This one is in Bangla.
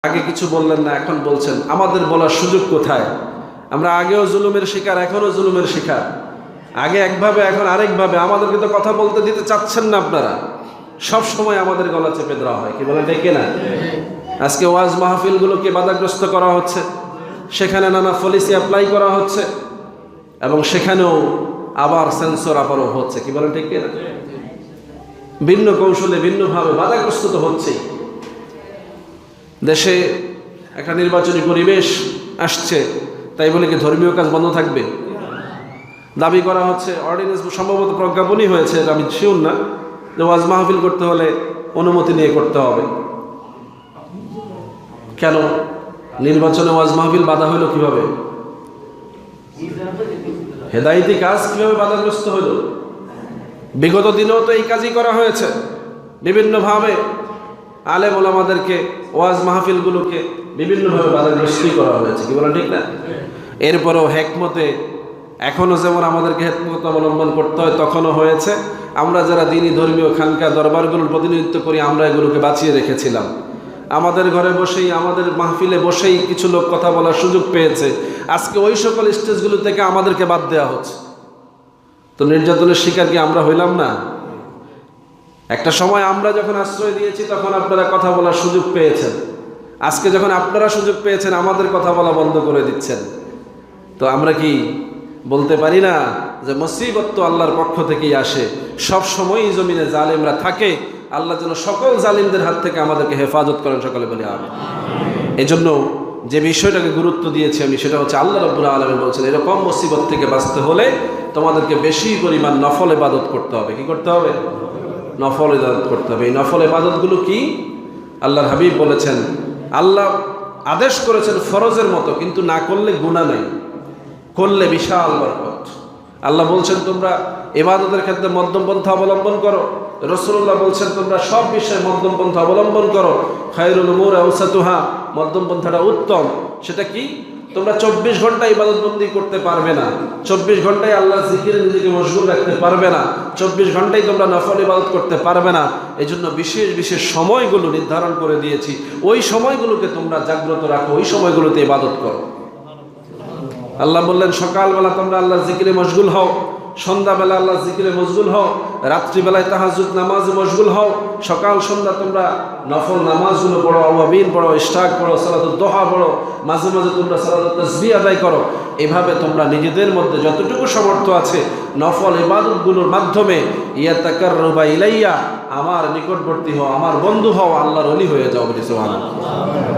আগে কিছু বললেন না, এখন বলছেন, আমাদের বলার সুযোগ কোথায়? আমরা আগেও জুলুমের শিকার, এখনও জুলুমের শিকার। আগে একভাবে, এখন আরেকভাবে। আমাদেরকে তো কথা বলতে দিতে চাচ্ছেন না আপনারা। সব সময় আমাদের গলা চেপে দেওয়া হয়, কি বলে ডেকে না? আজকে ওয়াজ মাহফিলগুলোকে বাধাগ্রস্ত করা হচ্ছে, সেখানে নানা পলিসি অ্যাপ্লাই করা হচ্ছে, এবং সেখানেও আবার সেন্সর আবারও হচ্ছে, কি বলে ডেকে না? ভিন্ন কৌশলে, ভিন্নভাবে বাধাগ্রস্ত তো হচ্ছেই। দেশে একটা নির্বাচনী পরিবেশ আসছে, তাই বলে কি ধর্মীয় কাজ বন্ধ থাকবে? দাবি করা হচ্ছে, অর্ডিন্যান্স সম্ভবত প্রজ্ঞাপনই হয়েছে, এটা আমি শিওর না, যে ওয়াজ মাহফিল করতে হলে অনুমতি নিয়ে করতে হবে। কেন নির্বাচনে ওয়াজ মাহফিল বাধা হইল কিভাবে? হেদায়েতি কাজ কিভাবে বাধাগ্রস্ত হইল? বিগত দিনেও তো এই কাজই করা হয়েছে। বিভিন্নভাবে আলেম ওলামাদেরকে, ওয়াজ মাহফিলগুলোকে বিভিন্নভাবে বাধাগ্রস্তই করা হয়েছে, কি বলা ঠিক না? এরপরেও হেকমতে এখনও যেমন আমাদেরকে হেকমত অবলম্বন করতে হয়, তখনও হয়েছে। আমরা যারা দিনী ধর্মীয় খানকা দরবারগুলোর প্রতিনিধিত্ব করি, আমরা এগুলোকে বাঁচিয়ে রেখেছিলাম। আমাদের ঘরে বসেই, আমাদের মাহফিলে বসেই কিছু লোক কথা বলার সুযোগ পেয়েছে। আজকে ওই সকল স্টেজগুলো থেকে আমাদেরকে বাদ দেওয়া হচ্ছে। তো নির্যাতনের শিকার কি আমরা হইলাম না? একটা সময় আমরা যখন আশ্রয় দিয়েছি, তখন আপনারা কথা বলার সুযোগ পেয়েছেন। আজকে যখন আপনারা সুযোগ পেয়েছেন, আমাদের কথা বলা বন্ধ করে দিচ্ছেন। তো আমরা কি বলতে পারি না যে মুসিবত তো আল্লাহর পক্ষ থেকেই আসে? সব সময়ই জমিনে জালেমরা থাকে। আল্লাহ যেন সকল জালিমদের হাত থেকে আমাদেরকে হেফাজত করেন, সকলে বলি আমিন। এজন্য যে বিষয়টাকে গুরুত্ব দিয়েছি আমি, সেটা হচ্ছে আল্লাহ রাব্বুল আলামিন বলছেন, এরকম মুসিবত থেকে বাঁচতে হলে তোমাদেরকে বেশি পরিমাণ নফল ইবাদত করতে হবে। কি করতে হবে? নফল ইবাদত করতে হবে। এই নফল ইবাদতগুলো কি? আল্লাহর হাবিব বলেছেন, আল্লাহ আদেশ করেছেন ফরজের মতো, কিন্তু না করলে গুনাহ নেই, করলে বিশাল বরকত। আল্লাহ বলছেন তোমরা ইবাদতের ক্ষেত্রে মধ্যম পন্থা অবলম্বন করো। রাসূলুল্লাহ বলছেন তোমরা সব বিষয়ে মধ্যম পন্থা অবলম্বন করো। খায়রুল উমুর আওসাতুহা, মধ্যম পন্থাটা উত্তম। সেটা কি? তোমরা 24 ঘন্টা ইবাদতবন্দি করতে পারবে না, 24 ঘন্টায় আল্লাহ জিকিরে নিজেকে মশগুল রাখতে পারবে না, 24 ঘন্টায় তোমরা নফল ইবাদত করতে পারবে না। এই জন্য বিশেষ বিশেষ সময়গুলো নির্ধারণ করে দিয়েছি, ওই সময়গুলোকে তোমরা জাগ্রত রাখো, ওই সময়গুলোতে ইবাদত করো। আল্লাহ বললেন সকালবেলা তোমরা আল্লাহর জিকিরে মশগুল হও, সন্ধ্যাবেলা আল্লাহর জিকিরে মশগুল হও, রাত্রিবেলায় তাহাজ্জুদ নামাজে মশগুল হও, সকাল সন্ধ্যা তোমরা নফল নামাজগুলো পড়ো, আওয়াবিন পড়ো, ইশরাক পড়ো, সালাতুদ দোহা পড়ো, মাঝে মাঝে তোমরা সালাতুত তাসবিহ আদায় করো। এভাবে তোমরা নিজেদের মধ্যে যতটুকু সামর্থ্য আছে নফল ইবাদতগুলোর মাধ্যমে ইয়াতাকাররাবা ইলাইয়া, আমার নিকটবর্তী হও, আমার বন্ধু হও, আল্লাহর ওলি হয়ে যাও। বলি সুবহানাল্লাহ।